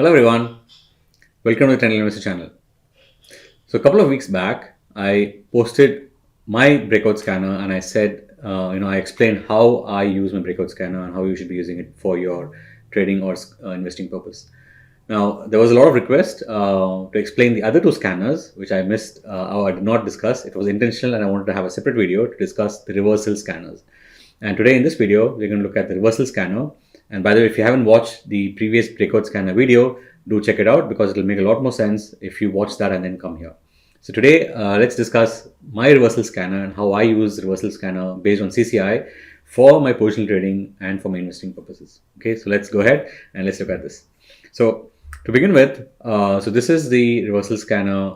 Hello everyone, welcome to the 10 Investor channel. So a couple of weeks back, I posted my breakout scanner and I said, I explained how I use my breakout scanner and how you should be using it for your trading or investing purpose. Now, there was a lot of request to explain the other two scanners, which I missed or I did not discuss. It was intentional and I wanted to have a separate video to discuss the reversal scanners. And today in this video, we're going to look at the reversal scanner. And by the way, if you haven't watched the previous breakout scanner video, do check it out because it'll make a lot more sense if you watch that and then come here. So today, let's discuss my reversal scanner and how I use reversal scanner based on CCI for my positional trading and for my investing purposes. Okay, so let's go ahead and let's look at this. So to begin with, so this is the reversal scanner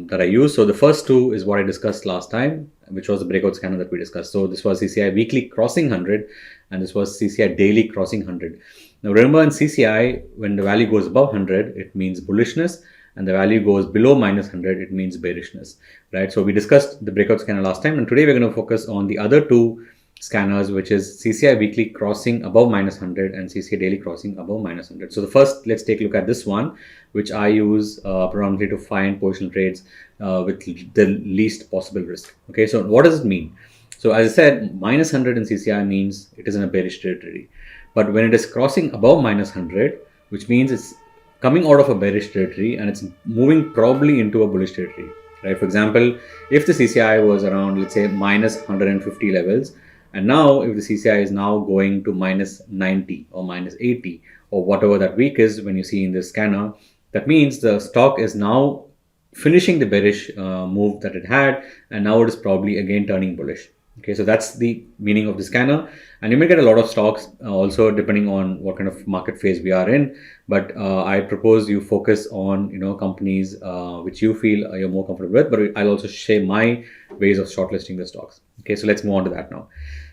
that I use. So the first two is what I discussed last time, which was the breakout scanner that we discussed. So this was CCI weekly crossing 100 and this was CCI daily crossing 100. Now remember in CCI, when the value goes above 100, it means bullishness, and the value goes below minus 100, it means bearishness, right? So we discussed the breakout scanner last time, and today we're going to focus on the other two scanners, which is CCI weekly crossing above minus 100 and CCI daily crossing above minus 100. So the first, let's take a look at this one, which I use predominantly to find positional trades with the least possible risk. Okay, so what does it mean? So as I said, minus 100 in CCI means it is in a bearish territory. But when it is crossing above minus 100, which means it's coming out of a bearish territory and it's moving probably into a bullish territory, right? For example, if the CCI was around, let's say, minus 150 levels, and now if the CCI is now going to minus 90 or minus 80 or whatever that week is when you see in this scanner, that means the stock is now finishing the bearish move that it had, and now it is probably again turning bullish. Okay, so that's the meaning of the scanner, and you may get a lot of stocks also depending on what kind of market phase we are in. But I propose you focus on companies which you feel you're more comfortable with. But I'll also share my ways of shortlisting the stocks. Okay, so let's move on to that now.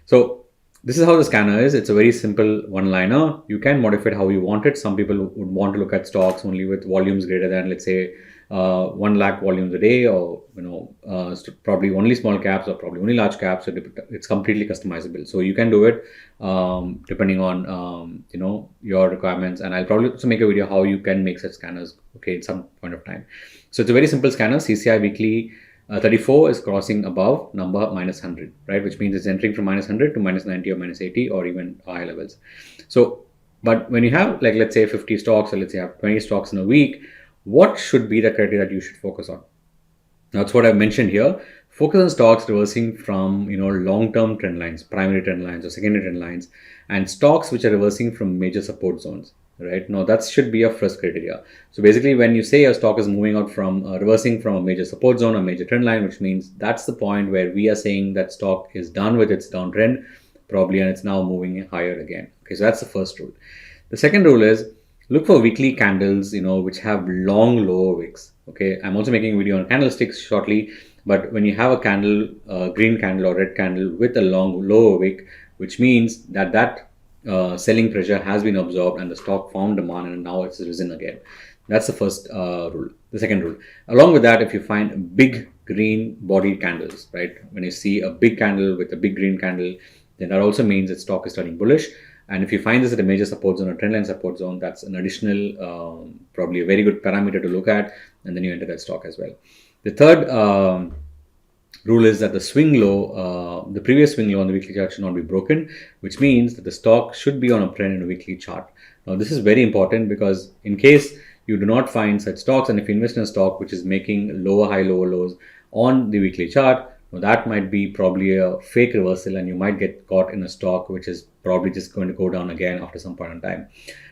So this is how the scanner is. It's a very simple one-liner. You can modify it how you want it. Some people would want to look at stocks only with volumes greater than, let's say, 1 lakh volumes a day, or probably only small caps or probably only large caps. So it's completely customizable. So you can do it depending on your requirements. And I'll probably also make a video how you can make such scanners. Okay, at some point of time. So it's a very simple scanner. CCI weekly 34 is crossing above number minus 100, right? Which means it's entering from minus 100 to minus 90 or minus 80 or even higher levels. So, but when you have, like, let's say 50 stocks, or let's say you have 20 stocks in a week, what should be the criteria that you should focus on? That's what I've mentioned here. Focus on stocks reversing from long-term trend lines, primary trend lines or secondary trend lines, and stocks which are reversing from major support zones. Right now, that should be your first criteria. So basically, when you say a stock is moving out from reversing from a major support zone or major trend line, which means that's the point where we are saying that stock is done with its downtrend probably, and it's now moving higher again. Okay, so that's the first rule. The second rule is look for weekly candles, which have long lower wicks. Okay, I'm also making a video on candlesticks shortly, but when you have a candle, green candle or red candle with a long lower wick, which means that selling pressure has been absorbed and the stock found demand and now it's risen again. That's the first rule. The second rule, along with that, if you find big green bodied candles, right, when you see a big candle with a big green candle, then that also means that stock is turning bullish. And if you find this at a major support zone or trendline support zone, that's an additional, probably a very good parameter to look at, and then you enter that stock as well. The third rule is that the swing low, the previous swing low on the weekly chart should not be broken, which means that the stock should be on a trend in a weekly chart. Now, this is very important because in case you do not find such stocks, and if you invest in a stock which is making lower high, lower lows on the weekly chart, well, that might be probably a fake reversal, and you might get caught in a stock which is probably just going to go down again after some point in time.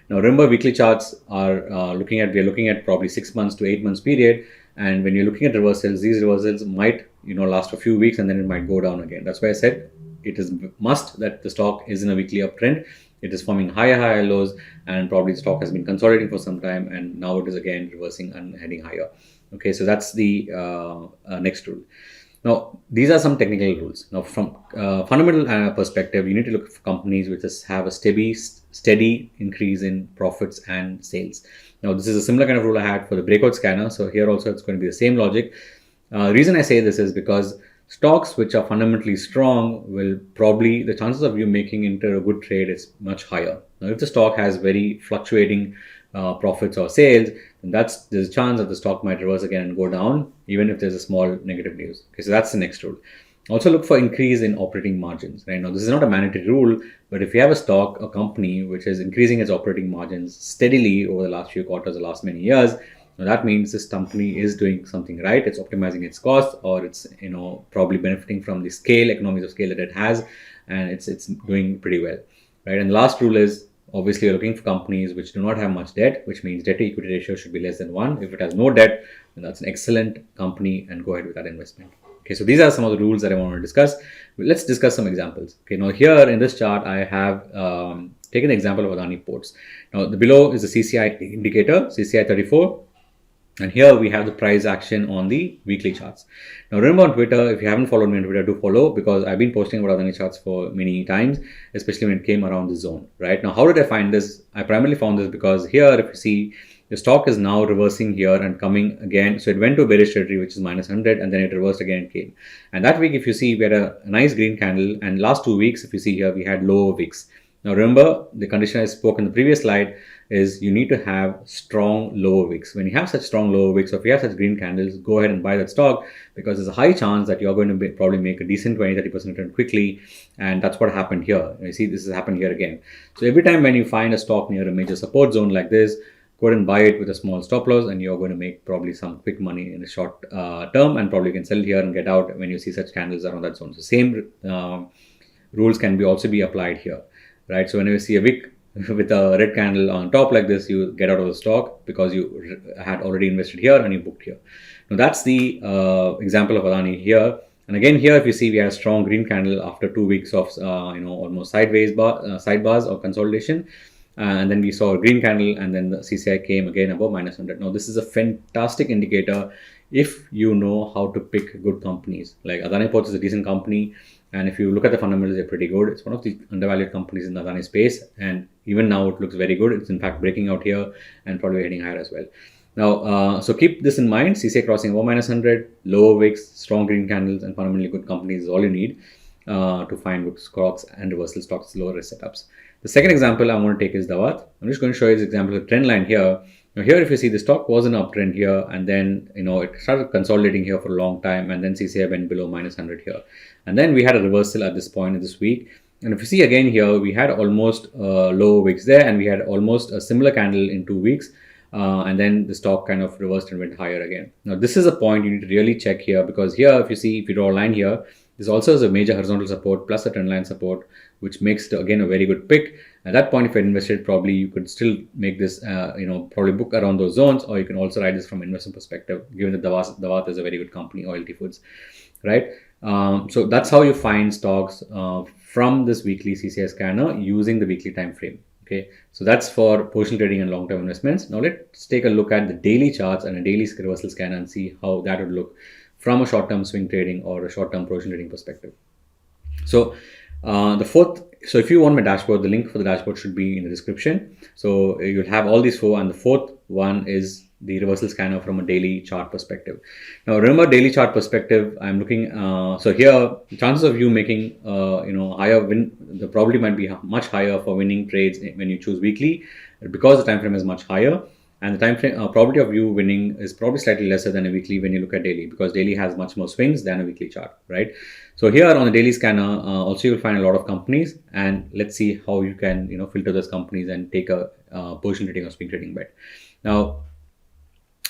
Now, remember, weekly charts are we're looking at probably 6 months to 8 months period. And when you're looking at reversals, these reversals might last a few weeks and then it might go down again. That's why I said it is must that the stock is in a weekly uptrend. It is forming higher lows, and probably the stock has been consolidating for some time, and now it is again reversing and heading higher. Okay, so that's the next rule. Now, these are some technical rules. Now, from fundamental perspective, you need to look for companies which have a steady increase in profits and sales. Now, this is a similar kind of rule I had for the breakout scanner. So here also it's going to be the same logic. The reason I say this is because stocks which are fundamentally strong will probably, the chances of you making into a good trade is much higher. Now, if the stock has very fluctuating profits or sales, then there's a chance that the stock might reverse again and go down, even if there's a small negative news. Okay, so that's the next rule. Also look for increase in operating margins. Right now, this is not a mandatory rule, but if you have a company which is increasing its operating margins steadily over the last few quarters, the last many years, now that means this company is doing something right. It's optimizing its costs, or it's probably benefiting from the economies of scale that it has, and it's doing pretty well, right? And the last rule is obviously you're looking for companies which do not have much debt, which means debt to equity ratio should be less than 1. If it has no debt, then that's an excellent company, and go ahead with that investment. Okay, so these are some of the rules that I want to discuss. Let's discuss some examples. Okay, now here in this chart, I have taken the example of Adani Ports. Now the below is the CCI indicator, CCI 34. And here we have the price action on the weekly charts. Now remember, on Twitter, if you haven't followed me on Twitter, do follow, because I've been posting about Adani charts for many times, especially when it came around the zone, right? Now, how did I find this? I primarily found this because here, if you see, the stock is now reversing here and coming again. So it went to a bearish territory, which is minus 100, and then it reversed again and came. And that week, if you see, we had a nice green candle. And last 2 weeks, if you see here, we had lower wicks. Now remember, the condition I spoke in the previous slide is you need to have strong lower wicks. When you have such strong lower wicks, or if you have such green candles, go ahead and buy that stock, because there's a high chance that you're going to probably make a decent 20-30% return quickly. And that's what happened here. You see, this has happened here again. So every time when you find a stock near a major support zone like this, go ahead and buy it with a small stop loss, and you're going to make probably some quick money in the short term, and probably can sell here and get out when you see such candles around that zone. So same rules can also be applied here, right? So whenever you see a wick with a red candle on top like this, you get out of the stock because you had already invested here and you booked here. Now that's the example of Adani here. And again here, if you see, we had a strong green candle after 2 weeks of almost sidebars or consolidation. And then we saw a green candle, and then the CCI came again above minus 100. Now this is a fantastic indicator if you know how to pick good companies. Like Adani Ports is a decent company, and if you look at the fundamentals, they're pretty good. It's one of the undervalued companies in the Adani space, and even now it looks very good. It's in fact breaking out here and probably heading higher as well. Now, so keep this in mind. CCI crossing over minus 100, lower wicks, strong green candles, and fundamentally good companies is all you need to find good stocks and reversal stocks, lower risk setups. The second example I want to take is Dawat. I'm just going to show you this example of trend line here. Now here, if you see, the stock was an uptrend here, and then it started consolidating here for a long time, and then CCI went below minus 100 here, and then we had a reversal at this point in this week. And if you see again here, we had almost low wicks there, and we had almost a similar candle in 2 weeks, and then the stock kind of reversed and went higher again. Now this is a point you need to really check here, because here, if you draw a line here, this also is a major horizontal support plus a trend line support, which makes it again a very good pick. At that point, if you invested, probably you could still make this, probably book around those zones, or you can also ride this from investment perspective, given that Dawat is a very good company, OLT Foods, right? So that's how you find stocks from this weekly CCI scanner using the weekly time frame. Okay, so that's for position trading and long-term investments. Now let's take a look at the daily charts and a daily reversal scanner and see how that would look from a short-term swing trading or a short-term position trading perspective. So so if you want my dashboard, the link for the dashboard should be in the description. So you'll have all these 4, and the fourth one is the reversal scanner from a daily chart perspective. Now remember, daily chart perspective, I'm looking, so here the chances of you making higher win, the probability might be much higher for winning trades when you choose weekly, because the time frame is much higher. And the time frame probability of you winning is probably slightly lesser than a weekly when you look at daily, because daily has much more swings than a weekly chart, right? So here on the daily scanner, also you'll find a lot of companies, and let's see how you can filter those companies and take a position trading or swing trading bet. Now,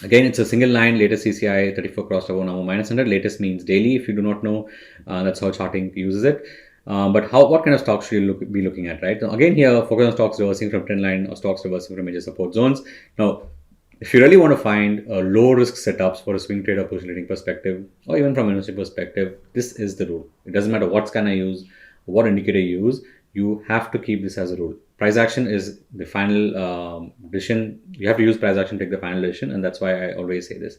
again, it's a single line. Latest CCI 34 crossed over now minus 100. Latest means daily. If you do not know, that's how charting uses it. But what kind of stocks should you be looking at, right? So again, here, focus on stocks reversing from trend line or stocks reversing from major support zones. Now, if you really want to find low risk setups for a swing trade or position trading perspective, or even from an investing perspective, this is the rule. It doesn't matter what scanner you use, what indicator you use, you have to keep this as a rule. Price action is the final decision. You have to use price action to take the final decision, and that's why I always say this.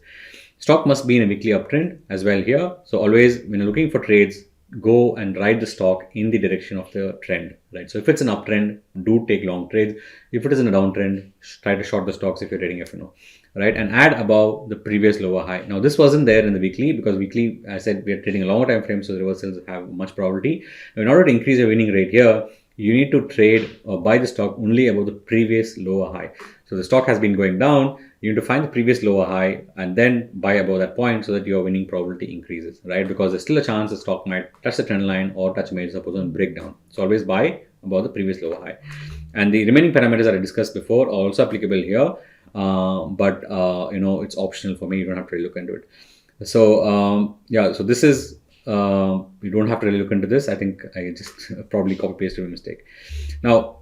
Stock must be in a weekly uptrend as well here. So always, when you're looking for trades, go and ride the stock in the direction of the trend, right? So if it's an uptrend, do take long trades. If it is in a downtrend, try to short the stocks if you're trading F&O, right? And add above the previous lower high. Now this wasn't there in the weekly, because weekly, I said, we are trading a longer time frame, so the reversals have much probability. Now, in order to increase your winning rate here, you need to trade or buy the stock only above the previous lower high. So the stock has been going down. You need to find the previous lower high and then buy above that point so that your winning probability increases, right? Because there's still a chance the stock might touch the trend line or touch a major support zone breakdown. So always buy above the previous lower high. And the remaining parameters that I discussed before are also applicable here, but it's optional for me. You don't have to really look into it. So so this is you don't have to really look into this. I think I just probably copy pasted a mistake. Now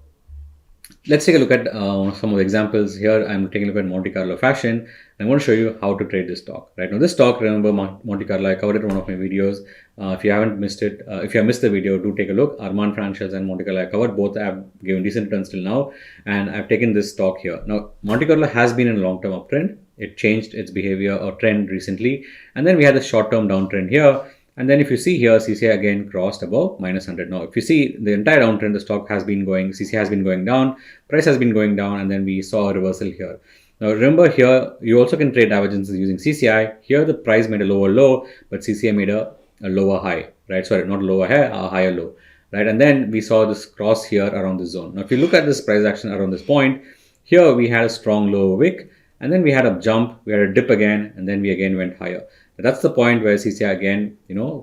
let's take a look at some of the examples here. I'm taking a look at Monte Carlo fashion. I'm going to show you how to trade this stock. Right now, this stock, remember Monte Carlo, I covered it in one of my videos. If you haven't missed it, if you have missed the video, do take a look. Armand Franchise and Monte Carlo, I covered both. Have given decent returns till now, and I've taken this stock here. Now, Monte Carlo has been in a long-term uptrend. It changed its behavior or trend recently, and then we had a short-term downtrend here. And then if you see here, CCI again crossed above minus 100. Now, if you see the entire downtrend, the stock has been going, CCI has been going down, price has been going down, and then we saw a reversal here. Now, remember here, you also can trade divergences using CCI. Here, the price made a lower low, but CCI made a lower high, right? Sorry, not lower high, a higher low, right? And then we saw this cross here around this zone. Now, if you look at this price action around this point, here we had a strong lower wick, and then we had a jump, we had a dip again, and then we again went higher. That's the point where CCI again,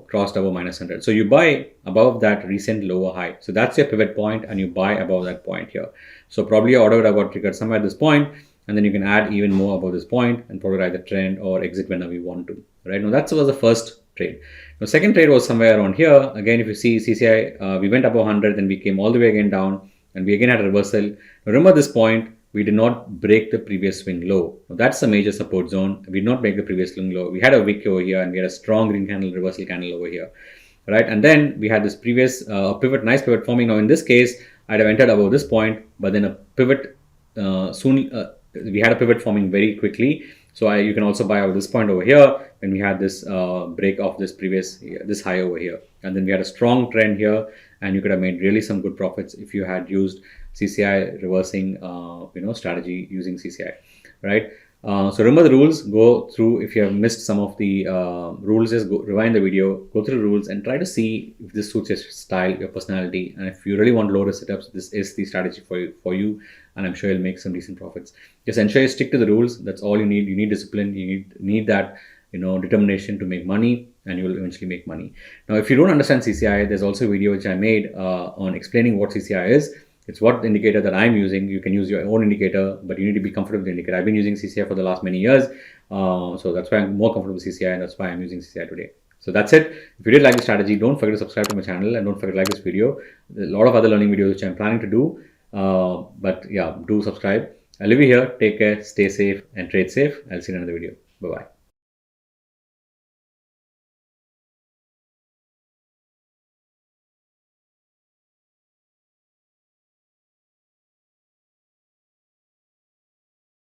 crossed above minus 100. So you buy above that recent lower high. So that's your pivot point, and you buy above that point here. So probably your order would have got triggered somewhere at this point, and then you can add even more above this point and probably ride the trend or exit whenever you want to. Right now, that was the first trade. The second trade was somewhere around here. Again, if you see CCI, we went above 100, then we came all the way again down, and we again had a reversal. Now, remember this point, we did not break the previous swing low. Now, that's a major support zone. We did not break the previous swing low. We had a wick over here, and we had a strong green candle, reversal candle over here, right? And then we had this previous pivot, nice pivot forming. Now, in this case, I'd have entered above this point, but then a pivot we had a pivot forming very quickly. So you can also buy over this point over here when we had this break of this high over here. And then we had a strong trend here, and you could have made really some good profits if you had used CCI reversing, strategy using CCI, right? So remember the rules. Go through. If you have missed some of the rules, just rewind the video, go through the rules, and try to see if this suits your style, your personality. And if you really want low risk setups, this is the strategy for you. And I'm sure you'll make some decent profits. Just ensure you stick to the rules. That's all you need. You need discipline. You need that determination to make money, and you will eventually make money. Now, if you don't understand CCI, there's also a video which I made on explaining what CCI is. It's what indicator that I'm using. You can use your own indicator, but you need to be comfortable with the indicator. I've been using CCI for the last many years. So that's why I'm more comfortable with CCI, and that's why I'm using CCI today. So that's it. If you did like the strategy, don't forget to subscribe to my channel, and don't forget to like this video. There's a lot of other learning videos which I'm planning to do. But yeah, do subscribe. I'll leave you here. Take care, stay safe, and trade safe. I'll see you in another video. Bye-bye.